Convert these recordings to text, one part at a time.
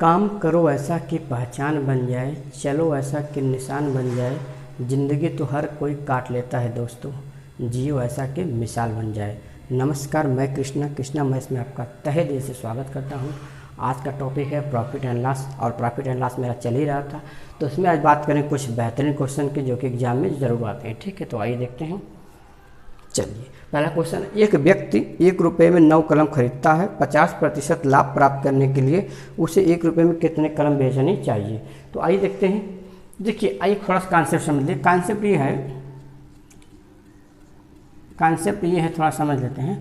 काम करो ऐसा कि पहचान बन जाए, चलो ऐसा कि निशान बन जाए, ज़िंदगी तो हर कोई काट लेता है दोस्तों, जियो ऐसा कि मिसाल बन जाए। नमस्कार, मैं कृष्णा मैस में आपका तहे दिल से स्वागत करता हूं। आज का टॉपिक है प्रॉफिट एंड लॉस, और प्रॉफिट एंड लॉस मेरा चल ही रहा था, तो उसमें आज बात करें कुछ बेहतरीन क्वेश्चन के जो कि एग्जाम में ज़रूर आते हैं। ठीक है, तो आइए देखते हैं। चलिए, पहला क्वेश्चन, एक व्यक्ति 1 रुपये में 9 कलम खरीदता है। 50% लाभ प्राप्त करने के लिए उसे 1 रुपये में कितने कलम बेचनी चाहिए? तो आइए देखते हैं। देखिए, आइए थोड़ा सा कॉन्सेप्ट समझ लीजिए। कॉन्सेप्ट ये है, थोड़ा समझ लेते हैं।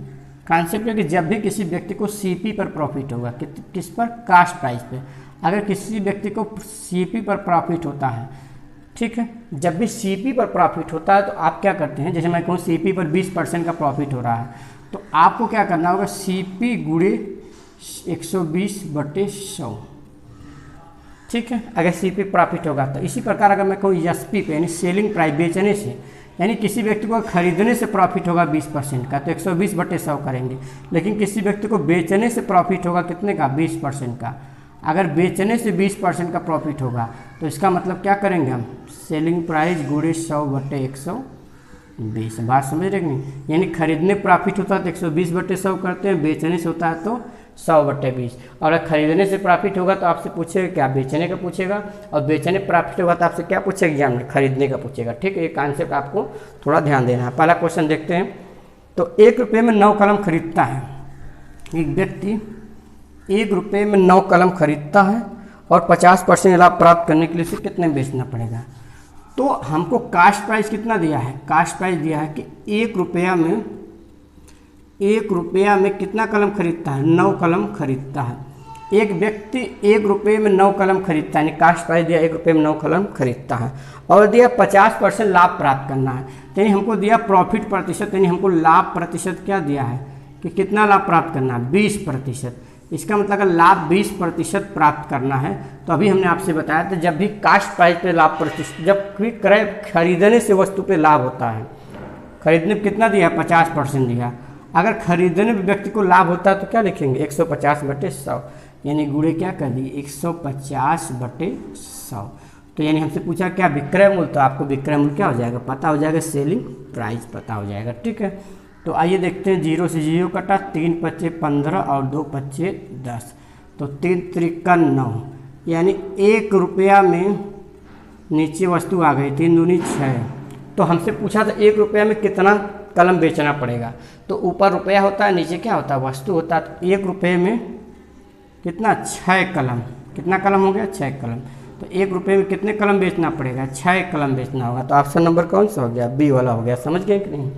कॉन्सेप्ट है कि जब भी किसी व्यक्ति को सीपी पर प्रॉफिट होगा, किस पर? कास्ट प्राइस पे। अगर किसी व्यक्ति को सीपी पर प्रॉफिट होता है, ठीक है, जब भी सीपी पर प्रॉफिट होता है तो आप क्या करते हैं, जैसे मैं कहूँ सीपी पर 20% का प्रॉफिट हो रहा है, तो आपको क्या करना होगा, सीपी गुणे 120/100। ठीक है, अगर सीपी प्रॉफिट होगा तो इसी प्रकार अगर मैं कहूँ एसपी पे, यानी सेलिंग प्राइस, बेचने से, यानी किसी व्यक्ति को खरीदने से प्रॉफिट होगा 20% का तो 120/100 करेंगे। लेकिन किसी व्यक्ति को बेचने से प्रॉफिट होगा कितने का? 20% का। अगर बेचने से 20% का प्रॉफिट होगा तो इसका मतलब क्या करेंगे हम? सेलिंग प्राइस गुणे 100/120। बात समझ रहे नहीं? यानी खरीदने प्रॉफिट होता है तो 120/100 करते हैं, बेचने से होता है तो 100/20। और अगर खरीदने से प्रॉफिट होगा तो आपसे पूछेगा क्या? बेचने का पूछेगा, और बेचने प्रॉफिट होगा तो आपसे क्या पूछेगा एग्जाम में? खरीदने का पूछेगा। ठीक है, ये कॉन्सेप्ट आपको थोड़ा ध्यान देना है। पहला क्वेश्चन देखते हैं। तो 1 रुपये में 9 कलम खरीदता है एक व्यक्ति, 1 रुपये में 9 कलम खरीदता है और 50% लाभ प्राप्त करने के लिए उसे कितने बेचना पड़ेगा? तो हमको कास्ट प्राइस कितना दिया है? कास्ट प्राइस दिया है कि 1 रुपया में कितना कलम खरीदता है? 9 कलम खरीदता है। एक व्यक्ति 1 रुपये में 9 कलम खरीदता है, यानी कास्ट प्राइस दिया 1 रुपये में 9 कलम खरीदता है, और दिया 50% लाभ प्राप्त करना है। यानी हमको दिया प्रॉफिट प्रतिशत, यानी हमको लाभ प्रतिशत क्या दिया है कि कितना लाभ प्राप्त करना है? 20%। इसका मतलब अगर लाभ 20% प्राप्त करना है तो अभी हमने आपसे बताया था, जब भी कास्ट प्राइस पे लाभ प्रतिशत, जब भी क्रय खरीदने से वस्तु पे लाभ होता है, खरीदने में कितना दिया? 50% दिया। अगर खरीदने में व्यक्ति को लाभ होता है तो क्या लिखेंगे? 150/100, यानी गुणे क्या कर दिए? 150/100। तो यानी हमसे पूछा क्या? विक्रय मूल्य। तो आपको विक्रय मूल्य क्या हो जाएगा? पता हो जाएगा, सेलिंग प्राइस पता हो जाएगा। ठीक है, तो आइए देखते हैं। 0 से 0 कटा, 3 पच्चे 15 और 2 पच्चे 10, तो 3 त्रिका 9, यानी 1 रुपया में नीचे वस्तु आ गई, 3 दूनी 6। तो हमसे पूछा था 1 रुपया में कितना कलम बेचना पड़ेगा, तो ऊपर रुपया होता है, नीचे क्या होता है? वस्तु होता है। तो 1 रुपये में कितना? 6 कलम। कितना कलम हो गया? 6 कलम। तो 1 रुपये में कितने कलम बेचना पड़ेगा? 6 कलम बेचना होगा। तो ऑप्शन नंबर कौन सा हो गया? बी वाला हो गया। समझ गए कि नहीं?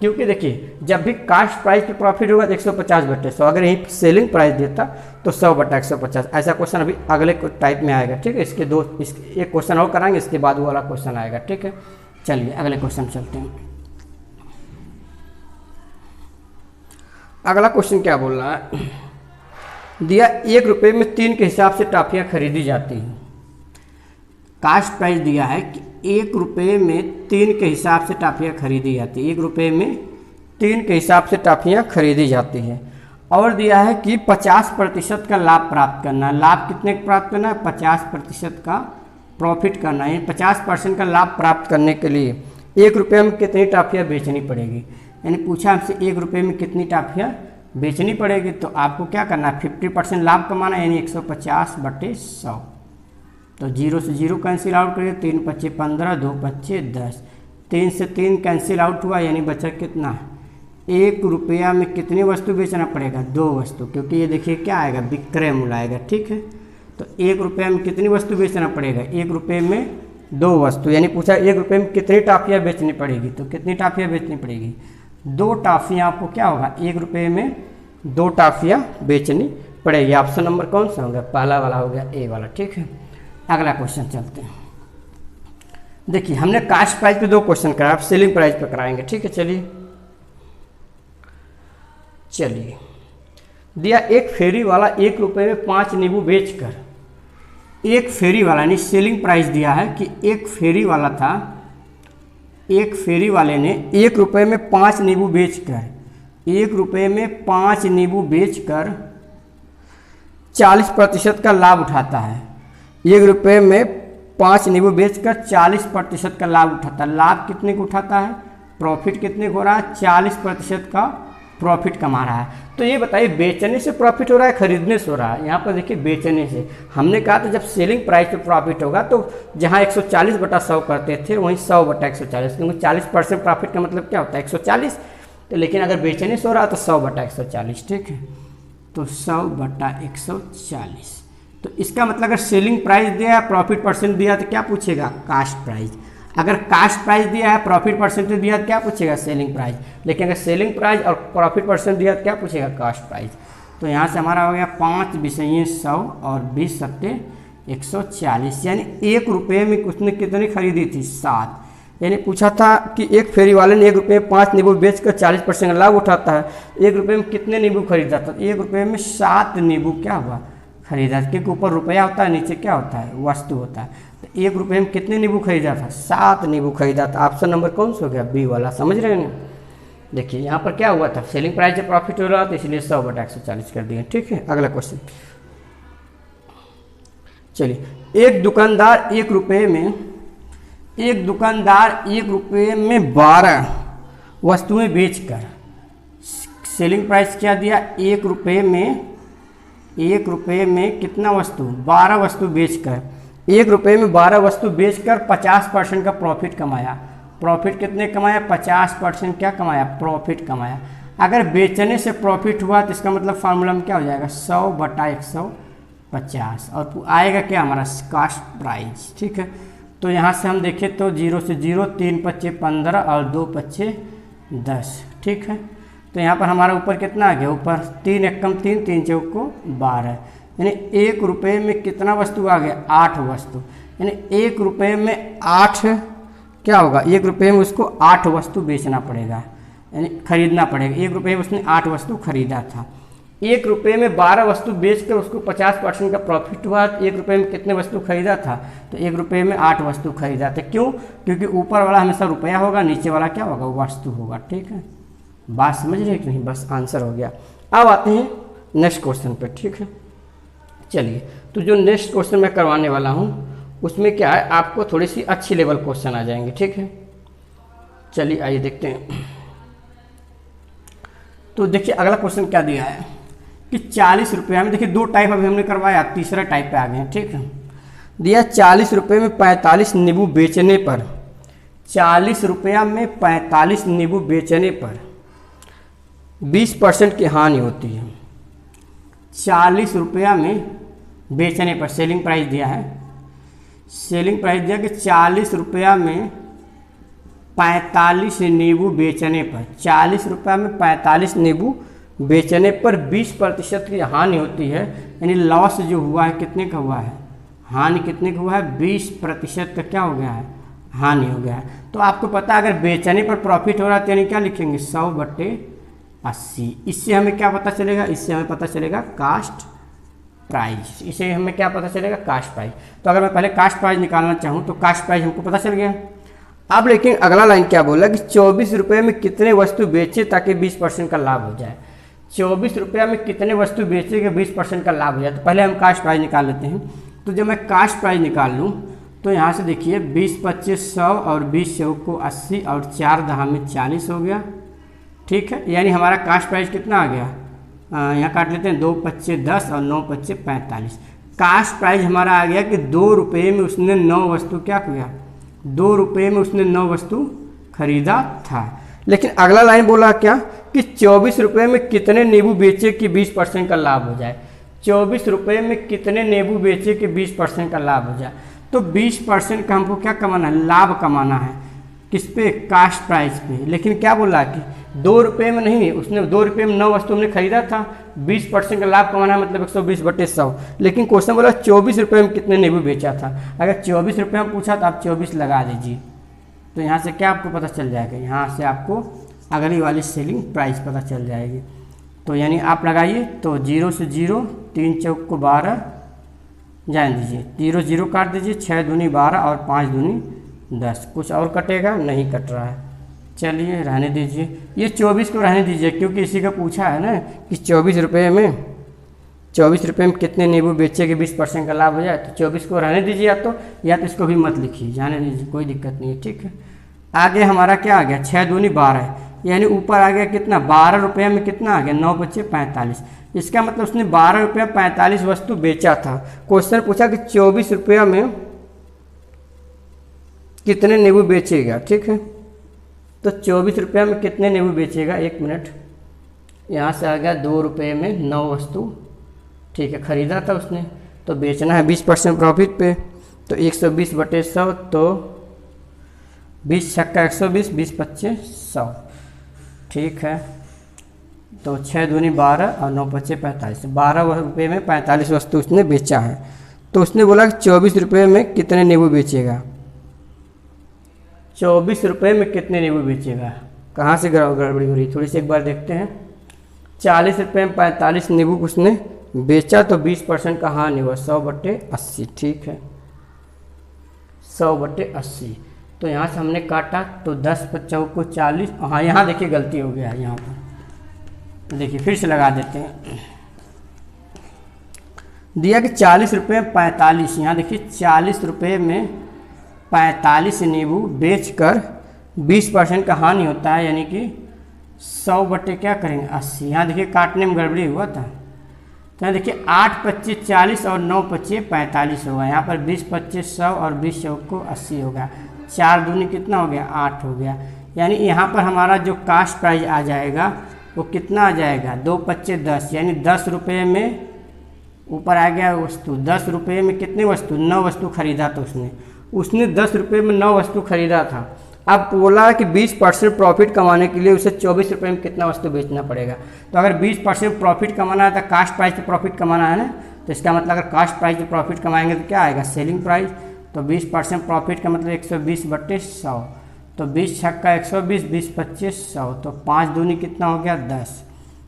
क्योंकि देखिए, जब भी कास्ट प्राइस पे प्रॉफिट होगा तो 150/100, अगर यहीं सेलिंग प्राइस देता तो 100/150। ऐसा क्वेश्चन अभी अगले टाइप में आएगा। ठीक है, एक क्वेश्चन और कराएंगे, इसके बाद वो वाला क्वेश्चन आएगा। ठीक है, चलिए अगले क्वेश्चन चलते हैं। अगला क्वेश्चन क्या बोल रहा है? दिया 1 रुपये में 3 के हिसाब से टॉफियाँ खरीदी जाती हैं। कास्ट प्राइस दिया है कि 1 रुपये में 3 के हिसाब से टॉफियाँ खरीदी जाती है। 1 रुपये में 3 के हिसाब से टॉफियाँ खरीदी जाती हैं, और दिया है कि 50% का लाभ प्राप्त करना है। लाभ कितने प्राप्त करना है? 50% का प्रॉफिट करना है। 50% का लाभ प्राप्त करने के लिए 1 रुपये में कितनी टॉफियाँ बेचनी पड़ेगी? यानी पूछा हमसे 1 रुपये में कितनी टॉफियाँ बेचनी पड़ेगी, तो आपको क्या करना है? 50% लाभ कमाना, यानी 150/100। तो 0 से 0 कैंसिल आउट करिए, 3 पच्चे 15, 2 पच्चे 10, 3 से 3 कैंसिल आउट हुआ, यानी बचा कितना? 1 रुपया में कितनी वस्तु बेचना पड़ेगा? 2 वस्तु, क्योंकि ये देखिए क्या आएगा? विक्रय मूल्य आएगा। ठीक है, तो 1 रुपया में कितनी वस्तु बेचना पड़ेगा? 1 रुपये में 2 वस्तु, यानी पूछा 1 रुपये में कितनी टॉफियाँ बेचनी पड़ेगी, तो कितनी टॉफियाँ बेचनी पड़ेगी? 2 टॉफियाँ। आपको क्या होगा? 1 रुपये में 2 टॉफियाँ बेचनी पड़ेगी। ऑप्शन नंबर कौन सा होगा? पहला वाला हो गया, ए वाला। ठीक है, अगला क्वेश्चन चलते हैं। देखिए, हमने कास्ट प्राइस पे 2 क्वेश्चन कराया, आप सेलिंग प्राइस पे कराएंगे। ठीक है, चलिए दिया एक फेरी वाला 1 रुपये में 5 नींबू बेचकर, एक फेरी वाला यानी सेलिंग प्राइस दिया है कि एक फेरी वाला था, एक फेरी वाले ने 1 रुपये में 5 नींबू बेचकर, 1 रुपये में 5 नींबू बेचकर 40% का लाभ उठाता है। 1 रुपये में 5 नींबू बेचकर 40% का लाभ उठाता है। लाभ कितने को उठाता है, प्रॉफिट कितने को हो रहा है, 40% का प्रॉफिट कमा रहा है। तो ये बताइए बेचने से प्रॉफिट हो रहा है, खरीदने से हो रहा है। यहाँ पर देखिए बेचने से, हमने कहा था जब सेलिंग प्राइस पे प्रॉफिट होगा तो जहाँ 140/100 करते थे वहीं 100/140, क्योंकि 40% प्रॉफिट का मतलब क्या होता है 140। तो लेकिन अगर बेचने से हो रहा है तो 100/140, ठीक है। तो 100/140, तो इसका मतलब अगर सेलिंग प्राइस दिया है, प्रॉफिट परसेंट दिया तो क्या पूछेगा, कास्ट प्राइस। अगर कास्ट प्राइस दिया है, प्रॉफिट परसेंटेज दिया तो क्या पूछेगा, सेलिंग प्राइस। लेकिन अगर सेलिंग प्राइस और प्रॉफिट परसेंट दिया तो क्या पूछेगा, कास्ट प्राइस। तो यहाँ से हमारा हो गया 5 बिसैये 100 और 20 सत्ते 140, यानी 1 रुपये में उसने कितनी खरीदी थी, 7। यानी पूछा था कि एक फेरी वाले ने 1 रुपये में 5 नींबू बेचकर 40% लाभ उठाता है, 1 रुपये में कितने नींबू खरीदा था, 1 रुपये में 7 नींबू क्या हुआ, खरीदा। क्योंकि ऊपर रुपया होता है, नीचे क्या होता है, वस्तु होता है। तो 1 रुपये में कितने नींबू खरीदा था, 7 नींबू खरीदा था। ऑप्शन नंबर कौन सा हो गया, बी वाला। समझ रहे हैं। देखिए यहाँ पर क्या हुआ था, सेलिंग प्राइस से प्रॉफिट हो रहा था इसलिए 100/140 कर दिया, ठीक है। अगला क्वेश्चन चलिए। एक दुकानदार 1 रुपये में 12 वस्तुएं बेचकर, सेलिंग प्राइस क्या दिया, 1 रुपये में कितना वस्तु, 12 वस्तु बेचकर, 1 रुपये में 12 वस्तु बेचकर 50% का प्रॉफिट कमाया। प्रॉफिट कितने कमाया, 50% क्या कमाया, प्रॉफिट कमाया। अगर बेचने से प्रॉफिट हुआ तो इसका मतलब फार्मूला में क्या हो जाएगा, 100/150, और आएगा क्या हमारा, कास्ट प्राइस, ठीक है। तो यहाँ से हम देखें तो 0 से 0, 3 पच्चे 15 और 2 पच्चे 10, ठीक है। तो यहाँ पर हमारा ऊपर कितना आ गया, ऊपर 3 एकम 3, 3 चौक को 12, यानी 1 रुपये में कितना वस्तु आ गया, 8 वस्तु। यानी 1 रुपये में 8 क्या होगा, 1 रुपये में उसको 8 वस्तु बेचना पड़ेगा, यानी खरीदना पड़ेगा। 1 रुपये में उसने 8 वस्तु खरीदा था। 1 रुपये में 12 वस्तु बेचकर उसको 50% का प्रॉफिट हुआ। 1 रुपये में कितने वस्तु खरीदा था, तो 1 रुपये में 8 वस्तु खरीदा था। क्यों, क्योंकि ऊपर वाला हमेशा रुपया होगा, नीचे वाला क्या होगा, वस्तु होगा, ठीक है। बात समझ रहे कि नहीं, बस आंसर हो गया। अब आते हैं नेक्स्ट क्वेश्चन पे, ठीक है। चलिए, तो जो नेक्स्ट क्वेश्चन मैं करवाने वाला हूँ उसमें क्या है, आपको थोड़ी सी अच्छी लेवल क्वेश्चन आ जाएंगे, ठीक है। चलिए आइए देखते हैं। तो देखिए अगला क्वेश्चन क्या दिया है कि 40 रुपये में, देखिए 2 टाइप अभी हमने करवाया, तीसरा टाइप पे आ गए हैं, ठीक है। दिया 40 रुपये में 45 नींबू बेचने पर, 40 रुपया में 45 नींबू बेचने पर 20% की हानि होती है। 40 रुपया में बेचने पर सेलिंग प्राइस दिया है, सेलिंग प्राइस दिया कि 40 रुपया में 45 नींबू बेचने पर, 40 रुपया में 45 नींबू बेचने पर 20% की हानि होती है। यानी लॉस जो हुआ है कितने का हुआ है, हानि कितने का हुआ है, 20% का क्या हो गया है, हानि हो गया है। तो आपको पता है अगर बेचने पर प्रॉफिट हो रहा है तो यानी क्या लिखेंगे, 100/80। इससे हमें क्या पता चलेगा, इससे हमें पता चलेगा कास्ट प्राइस। इसे हमें क्या पता चलेगा, कास्ट प्राइस। तो अगर मैं पहले कास्ट प्राइस निकालना चाहूँ तो कास्ट प्राइस हमको पता चल गया। अब लेकिन अगला लाइन क्या बोला कि 24 रुपये में कितने वस्तु बेचे ताकि 20% का लाभ हो जाए। 24 रुपया में कितने वस्तु बेचे कि 20% का लाभ हो जाए। तो पहले हम कास्ट प्राइस निकाल लेते हैं। तो जब मैं कास्ट प्राइस निकाल लूँ तो यहाँ से देखिए 20 पच्चे 100 और 20 चौक को 80 और 4 दहा में 40 हो गया, ठीक है। यानी हमारा कास्ट प्राइस कितना आ गया, यहाँ काट लेते हैं, 2 पच्चे 10 और 9 पच्चे 45। कास्ट प्राइस हमारा आ गया कि 2 रुपये में उसने 9 वस्तु क्या किया, 2 रुपये में उसने 9 वस्तु खरीदा था। लेकिन अगला लाइन बोला क्या कि 24 रुपये में कितने नींबू बेचे कि 20% का लाभ हो जाए। 24 रुपये में कितने नींबू बेचे कि 20% का लाभ हो जाए। तो 20% का हमको क्या कमाना है, लाभ कमाना है। किस पे, कास्ट प्राइस पे। लेकिन क्या बोला कि 2 रुपये में नहीं, उसने 2 रुपये में 9 वस्तु हमने खरीदा था, 20% का लाभ कमाना है मतलब 120/100। लेकिन क्वेश्चन बोला 24 रुपये में कितने नींबू बेचा था। अगर 24 रुपये में पूछा तो आप 24 लगा दीजिए, तो यहाँ से क्या आपको पता चल जाएगा, यहाँ से आपको अगली वाली सेलिंग प्राइस पता चल जाएगी। तो यानी आप लगाइए तो 0 से 0, 3 चौक को 12 जान दीजिए, 0 0 काट दीजिए, 6 दूनी 12 और 5 दूनी 10। कुछ और कटेगा, नहीं कट रहा है, चलिए रहने दीजिए। ये 24 को रहने दीजिए क्योंकि इसी का पूछा है ना कि 24 रुपये में ₹24 में कितने नींबू बेचे कि 20% का लाभ हो जाए। तो 24 को रहने दीजिए या तो इसको भी मत लिखिए, जाने दीजिए, कोई दिक्कत नहीं है, ठीक है। आगे हमारा क्या आ गया, 6 दूनी 12, यानी ऊपर आ गया कितना, ₹12 में कितना आ गया, 9 बचे 45। इसका मतलब उसने ₹12 45 वस्तु बेचा था। क्वेश्चन पूछा कि ₹24 में कितने नींबू बेचेगा, ठीक है। तो ₹24 में कितने नींबू बेचेगा, 1 मिनट, यहाँ से आ गया ₹2 में 9 वस्तु, ठीक है, खरीदा था उसने, तो बेचना है 20% प्रॉफिट पे। तो 120/100, तो 20 छक्का 120, 20×5 100, ठीक है। तो 6 दूनी 12 और 9 बचे 45, ₹12 में 45 वस्तु उसने बेचा है। तो उसने बोला कि ₹24 में कितने नींबू बेचेगा, ₹24 में कितने नींबू बेचेगा। कहाँ से गड़बड़ी हो रही, थोड़ी सी एक बार देखते हैं। ₹40 में 45 नींबू उसने बेचा, तो 20% का हानि हुआ, 100/80, ठीक है, 100/80। तो यहाँ से हमने काटा तो 10 × 4 = 40। हाँ, यहाँ देखिए गलती हो गया है, यहाँ पर देखिए फिर से लगा देते हैं। दिया कि ₹40 में 45, यहाँ देखिए ₹40 में 45 नींबू बेचकर 20% का हानि होता है, यानी कि 100 क्या करेंगे 80। यहाँ देखिए काटने में गड़बड़ी हुआ था, तो यहाँ देखिए 8×25 = 40 और 9×5 = 45 होगा। यहाँ पर 20×25 = 100 और 20×4 = 80 होगा। 4 दूनी कितना हो गया, 8 हो गया। यानी यहाँ पर हमारा जो कास्ट प्राइस आ जाएगा वो कितना आ जाएगा, 2×5 = 10, यानी ₹10 में ऊपर आ गया वस्तु। ₹10 में कितने वस्तु, 9 वस्तु खरीदा था उसने ₹10 में 9 वस्तु खरीदा था। अब बोला कि 20% प्रॉफिट कमाने के लिए उसे ₹24 में कितना वस्तु बेचना पड़ेगा। तो अगर 20% प्रॉफिट कमाना है तो कास्ट प्राइस पे प्रॉफिट कमाना है ना, तो इसका मतलब अगर कास्ट प्राइस पे प्रॉफिट कमाएंगे तो क्या आएगा, सेलिंग प्राइस। तो 20% प्रॉफिट का मतलब 120/100, तो 20 छक्का 120, 20×25 100, तो 5 दूनी कितना हो गया, 10।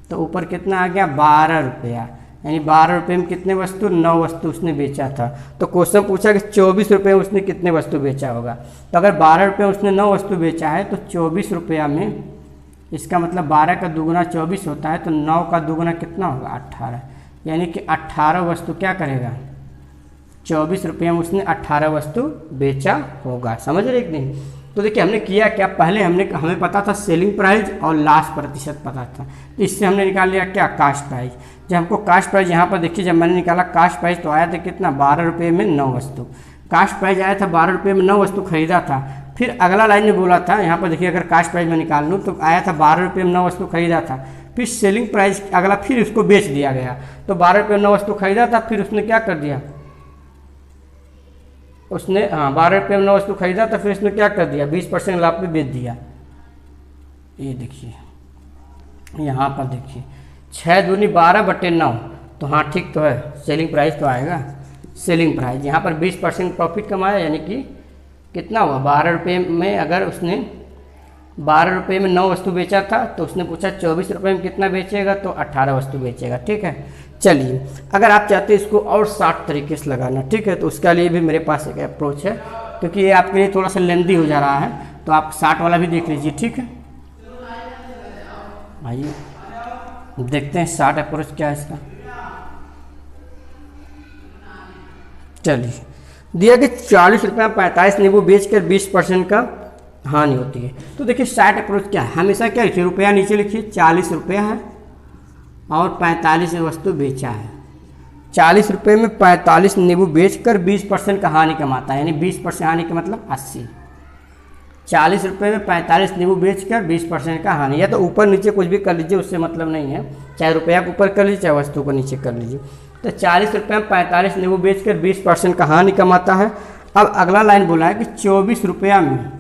तो ऊपर कितना आ गया, ₹12, यानी ₹12 में कितने वस्तु, 9 वस्तु उसने बेचा था। तो क्वेश्चन पूछा कि ₹24 में उसने कितने वस्तु बेचा होगा। तो अगर ₹12 उसने 9 वस्तु बेचा है, तो ₹24 में, इसका मतलब 12 का दुगुना 24 होता है, तो 9 का दुगुना कितना होगा, 18, यानी कि 18 वस्तु क्या करेगा, ₹24 में उसने 18 वस्तु बेचा होगा। समझ रहे एक दिन। तो देखिए हमने किया क्या, पहले हमें पता था सेलिंग प्राइस और लास्ट प्रतिशत पता था, तो इससे हमने निकाल लिया क्या, कास्ट प्राइस। जब हमको कास्ट प्राइस यहाँ पर देखिए, जब मैंने निकाला कास्ट प्राइस तो आया था कितना, ₹12 में 9 वस्तु। कास्ट प्राइस आया था ₹12 में 9 वस्तु खरीदा था। फिर अगला लाइन में बोला था, यहाँ पर देखिए अगर कास्ट प्राइस में निकाल लूँ तो आया था ₹12 में 9 वस्तु खरीदा था। फिर सेलिंग प्राइस अगला, फिर उसको बेच दिया गया। तो ₹12 में 9 वस्तु खरीदा था, फिर उसने क्या कर दिया, उसने ₹12 में 9 वस्तु खरीदा था, फिर उसने क्या कर दिया, 20% लाभ पे बेच दिया। ये देखिए यहाँ पर देखिए 6 दूनी 12/9, तो हाँ ठीक तो है, सेलिंग प्राइस तो आएगा। सेलिंग प्राइस यहाँ पर 20% प्रॉफिट कमाया, यानी कि कितना हुआ, ₹12 में, अगर उसने ₹12 में 9 वस्तु बेचा था, तो उसने पूछा ₹24 में कितना बेचेगा, तो 18 वस्तु बेचेगा, ठीक है। चलिए अगर आप चाहते हैं इसको और 60 तरीके से लगाना, ठीक है, तो उसके लिए भी मेरे पास एक अप्रोच है, क्योंकि ये आपके लिए थोड़ा सा लेंदी हो जा रहा है, तो आप 60 वाला भी देख लीजिए, ठीक है। आइए देखते हैं 60 अप्रोच क्या है इसका। चलिए दिया कि ₹40 में 45 नींबू बेचकर 20% का हानि होती है। तो देखिए 60 अप्रोच क्या है, हमेशा क्या लिखिए, रुपया नीचे लिखिए, ₹40 है और 45 में वस्तु बेचा है। ₹40 में 45 नींबू बेचकर 20% का हानि कमाता है, यानी 20% हानि का मतलब 80। ₹40 में 45 नींबू बेचकर 20% का हानि, या तो ऊपर नीचे कुछ भी कर लीजिए, उससे मतलब नहीं है, चाहे रुपया को ऊपर कर लीजिए चाहे वस्तु को नीचे कर लीजिए। तो ₹40 में 45 नींबू बेचकर 20% का हानि कमाता है। अब अगला लाइन बोला है कि ₹24 में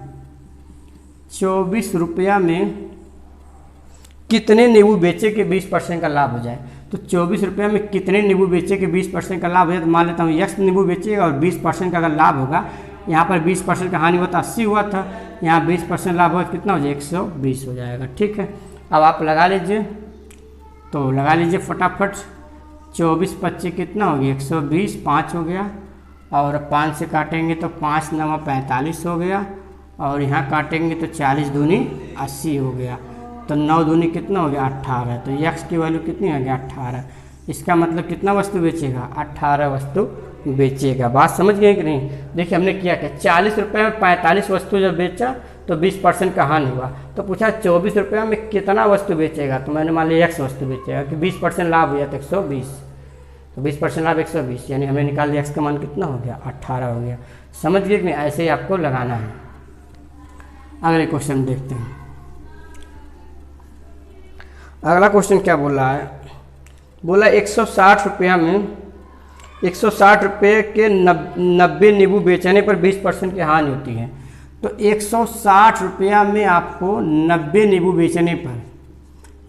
कितने नींबू बेचे के 20% का लाभ हो जाए। तो ₹24 में कितने नींबू बेचे के 20% का लाभ हो जाए, तो मान लेता हूँ X नींबू बेचेगा और 20% का अगर लाभ होगा, यहाँ पर 20% का हानि हुआ था 80 हुआ था, यहाँ 20% लाभ हुआ कितना हो जाएगा, 120 हो जाएगा, ठीक है। अब आप लगा लीजिए, तो लगा लीजिए फटाफट, 24×25 कितना हो गया, 120, 5 हो गया, और 5 से काटेंगे तो 5 × 9 = 45 हो गया, और यहाँ काटेंगे तो 40 दूनी 80 हो गया, तो 9 दूनी कितना हो गया, 18। तो X की वैल्यू कितनी हो गया, 18। इसका मतलब कितना वस्तु बेचेगा, 18 वस्तु बेचेगा। बात समझ गए कि नहीं। देखिए हमने किया क्या, 40 रुपये में 45 वस्तु जब बेचा तो 20% का हानि हुआ। तो पूछा 24 रुपये में कितना वस्तु बेचेगा, तो मैंने मान लिया x वस्तु बेचेगा कि 20% लाभ हुआ तो 120, तो 20% लाभ 120, यानी हमें निकाल लिया x का मान कितना हो गया, 18 हो गया। समझ गए कि नहीं, ऐसे ही आपको लगाना है। अगले क्वेश्चन देखते हैं। अगला क्वेश्चन क्या बोल रहा है, बोला 160 रुपया में 160 रुपये के 90 नींबू बेचने पर 20% की हानि होती है। तो 160 रुपया में आपको 90 नींबू बेचने पर,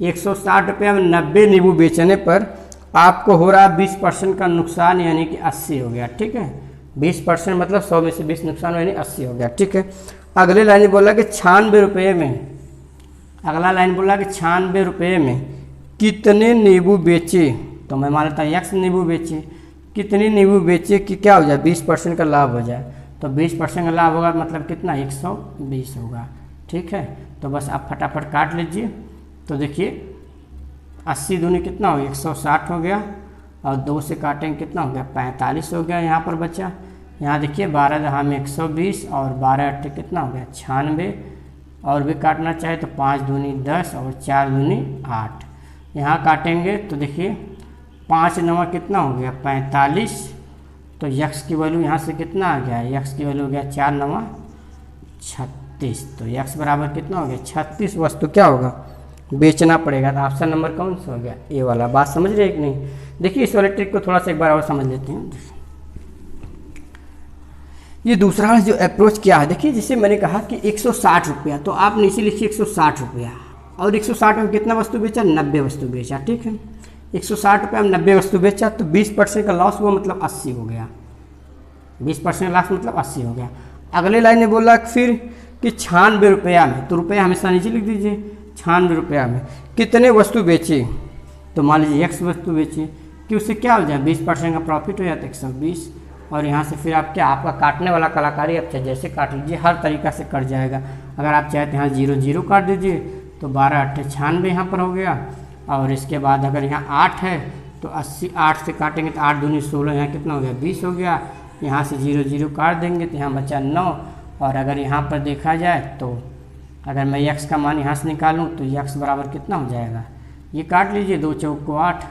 160 रुपया में 90 नींबू बेचने पर आपको हो रहा 20% का नुकसान, यानी कि 80 हो गया। ठीक है, 20% मतलब 100 में से 20 नुकसान यानी 80 हो गया। ठीक है, अगले लाइन बोला कि 96 रुपये में, अगला लाइन बोला कि 96 रुपये में कितने नींबू बेचे। तो मैं मान लेता हूँ x नींबू बेचे, कितने नींबू बेचे कि क्या हो जाए, 20% का लाभ हो जाए। तो 20% का लाभ होगा मतलब कितना, 120 होगा। ठीक है, तो बस आप फटाफट काट लीजिए। तो देखिए 80 दूनी कितना हो गया, 160 हो गया, और 2 से काटेंगे कितना हो गया, 45 हो गया। यहाँ पर बचा, यहाँ देखिए 12 दहा में 120 और 12 अट्ठे कितना हो गया, 96। और भी काटना चाहे तो 5 दूनी 10 और 4 दूनी 8। यहाँ काटेंगे तो देखिए 5 नवा कितना हो गया, 45। तो यक्स की वैल्यू यहाँ से कितना आ गया, यक्स की वैल्यू हो गया 4 नवा 36। तो यक्स बराबर कितना हो गया, 36 वस्तु क्या होगा, बेचना पड़ेगा। तो ऑप्शन नंबर कौन सा हो गया, ए वाला। बात समझ रहे कि नहीं। देखिए इस वाले ट्रिक को थोड़ा सा एक बार और समझ लेते हैं। ये दूसरा जो अप्रोच क्या है, देखिए जैसे मैंने कहा कि 160 रुपया, तो आप नीचे लिखिए 160 रुपया, और 160 में कितना वस्तु बेचा, 90 वस्तु बेचा। ठीक है, 160 रुपये में 90 वस्तु बेचा, तो 20% का लॉस हुआ मतलब 80 हो गया, 20% लॉस मतलब 80 हो गया। अगले लाइन ने बोला फिर कि 96 रुपया में, तो रुपया हमेशा नीचे लिख दीजिए, 96 रुपया में कितने वस्तु बेचे। तो मान लीजिए x वस्तु बेचे कि उससे क्या हो जाए, 20% का प्रॉफिट हो जाता है 120। और यहाँ से फिर आप क्या, आपका काटने वाला कलाकारी आप चाहे जैसे काट लीजिए, हर तरीक़ा से कट जाएगा। अगर आप चाहते हैं यहाँ 0 0 काट दीजिए, तो 12 अट्ठे 96 यहाँ पर हो गया। और इसके बाद अगर यहाँ 8 है तो 80, 8 से काटेंगे तो 8 दूनी 16, यहाँ कितना हो गया, 20 हो गया। यहाँ से 0 0 काट देंगे तो यहाँ बचा 9। और अगर यहाँ पर देखा जाए तो अगर मैं x का मान यहाँ से निकालूँ तो x बराबर कितना हो जाएगा, ये काट लीजिए, 2 चौक को 8,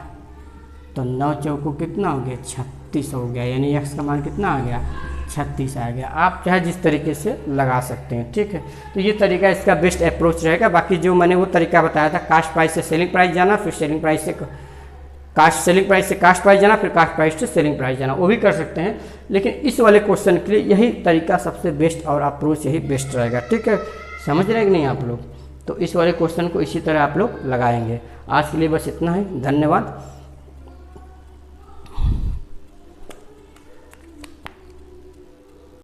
तो 9 चौक को कितना हो गया, 36 हो गया। यानी x का मान कितना आ गया, 36 आ गया। आप चाहे जिस तरीके से लगा सकते हैं। ठीक है, तो ये तरीका इसका बेस्ट अप्रोच रहेगा। बाकी जो मैंने वो तरीका बताया था, कास्ट प्राइस से सेलिंग प्राइस जाना, फिर सेलिंग प्राइस से सेलिंग प्राइस से कास्ट प्राइस जाना, फिर कास्ट प्राइस से सेलिंग प्राइस जाना, वो भी कर सकते हैं। लेकिन इस वाले क्वेश्चन के लिए यही तरीका सबसे बेस्ट और अप्रोच यही बेस्ट रहेगा। ठीक है, समझ रहे हैं कि नहीं आप लोग। तो इस वाले क्वेश्चन को इसी तरह आप लोग लगाएंगे। आज के लिए बस इतना ही, धन्यवाद।